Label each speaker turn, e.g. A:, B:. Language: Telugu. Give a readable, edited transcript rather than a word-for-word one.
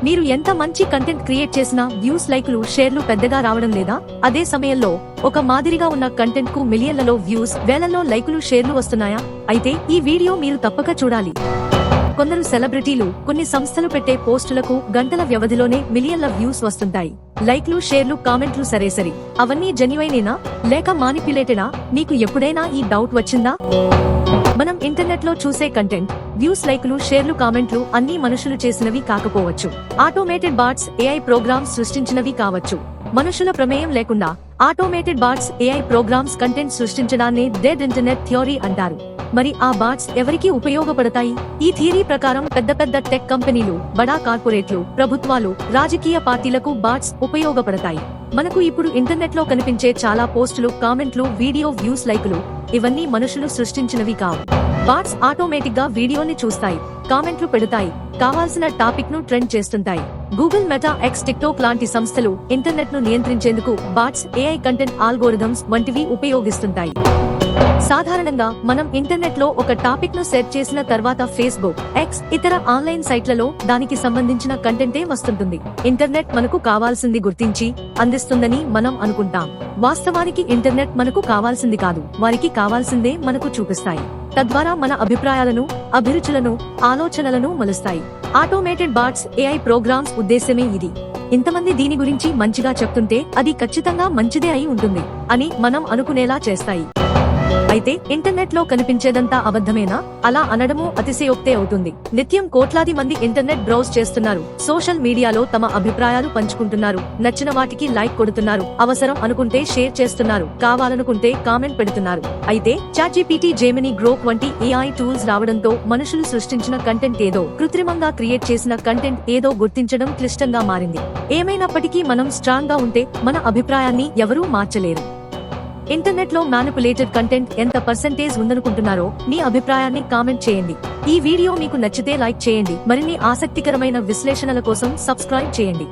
A: మీరు ఎంత మంచి కంటెంట్ క్రియేట్ చేసినా వ్యూస్, లైకులు, షేర్లు పెద్దగా రావడం లేదా? అదే సమయంలో ఒక మాదిరిగా ఉన్న కంటెంట్ కు మిలియన్లలో వ్యూస్, వేలల్లో లైకులు, షేర్లు వస్తున్నాయా? అయితే ఈ వీడియో మీరు తప్పక చూడాలి. కొందరు సెలబ్రిటీలు కొన్ని సంస్థలు పెట్టే పోస్టులకు గంటల వ్యవధిలోనే మిలియన్ల వ్యూస్ వస్తుంటాయి. లైక్లు, షేర్లు, కామెంట్లు సరేసరి, అవన్నీ జెన్యువైనేనా లేక మానిప్యులేటెడా? మీకు ఎప్పుడైనా ఈ డౌట్ వచ్చిందా? మనం ఇంటర్నెట్ లో చూసే కంటెంట్, వ్యూస్, లైకులు, షేర్లు, కామెంట్లు అన్నీ మనుషులు చేసినవి కాకపోవచ్చు. ఆటోమేటెడ్ బాట్స్, ఏఐ ప్రోగ్రామ్స్ సృష్టించినవి కావచ్చు. మనుషుల ప్రమేయం లేకుండా automated bots, AI programs content సృష్టించడాన్ని డెడ్ ఇంటర్నెట్ థియరీ అంటారు. మరి ఆ బాట్స్ ఎవరికి ఉపయోగపడతాయి? ఈ థియరీ ప్రకారం పెద్ద పెద్ద టెక్ కంపెనీలు, బడా కార్పొరేట్లు, ప్రభుత్వాలు, రాజకీయ పార్టీలకు బాట్స్ ఉపయోగపడతాయి. మనకు ఇప్పుడు ఇంటర్నెట్ లో కనిపించే చాలా పోస్టులు, కామెంట్లు, వీడియో వ్యూస్, లైకులు ఇవన్నీ మనుషులు సృష్టించినవి కావు. బాట్స్ ఆటోమేటిక్ గా వీడియోని చూస్తాయి, కామెంట్లు పెడతాయి, కావాల్సిన టాపిక్ ను ట్రెండ్ చేస్తుంటాయి. గూగుల్, మెటా, ఎక్స్, టిక్టాక్ లాంటి సంస్థలు ఇంటర్నెట్ ను నియంత్రించేందుకు బాట్స్, ఏఐ కంటెంట్ ఆల్గోరిథమ్స్ వంటివి ఉపయోగిస్తుంటాయి. సాధారణంగా మనం ఇంటర్నెట్ లో ఒక టాపిక్ ను సెర్చ్ చేసిన తర్వాత ఫేస్బుక్, ఎక్స్, ఇతర ఆన్లైన్ సైట్లలో దానికి సంబంధించిన కంటెంటే వస్తుంటుంది. ఇంటర్నెట్ మనకు కావాల్సింది గుర్తించి అందిస్తుందని మనం అనుకుంటాం. వాస్తవానికి ఇంటర్నెట్ మనకు కావాల్సింది కాదు, వారికి కావాల్సిందే మనకు చూపిస్తాయి. తద్వారా మన అభిప్రాయాలను, అభిరుచులను, ఆలోచనలను మలుస్తాయి. ఆటోమేటెడ్ బాట్స్, ఏఐ ప్రోగ్రామ్స్ ఉద్దేశ్యమే ఇది. ఇంతమంది దీని గురించి మంచిగా చెప్తుంటే అది ఖచ్చితంగా మంచిదే అయి ఉంటుంది అని మనం అనుకునేలా చేస్తాయి. అయితే ఇంటర్నెట్ లో కనిపించేదంతా అబద్ధమేనా? అలా అనడము అతిశయోక్తే అవుతుంది. నిత్యం కోట్లాది మంది ఇంటర్నెట్ బ్రౌజ్ చేస్తున్నారు, సోషల్ మీడియాలో తమ అభిప్రాయాలు పంచుకుంటున్నారు, నచ్చిన వాటికి లైక్ కొడుతున్నారు, అవసరం అనుకుంటే షేర్ చేస్తున్నారు, కావాలనుకుంటే కామెంట్ పెడుతున్నారు. అయితే చాట్‌జీపీటీ, జెమినీ, గ్రోక్ వంటి ఏఐ టూల్స్ రావడంతో మనుషులు సృష్టించిన కంటెంట్ ఏదో, కృత్రిమంగా క్రియేట్ చేసిన కంటెంట్ ఏదో గుర్తించడం క్లిష్టంగా మారింది. ఏమైనప్పటికీ మనం స్ట్రాంగ్ గా ఉంటే మన అభిప్రాయాన్ని ఎవరూ మార్చలేరు. ఇంటర్నెట్ లో మ్యానిపులేటెడ్ కంటెంట్ ఎంత పర్సెంటేజ్ ఉందనుకుంటున్నారో మీ అభిప్రాయాన్ని కామెంట్ చేయండి. ఈ వీడియో మీకు నచ్చితే లైక్ చేయండి. మరిన్ని ఆసక్తికరమైన విశ్లేషణల కోసం సబ్స్క్రైబ్ చేయండి.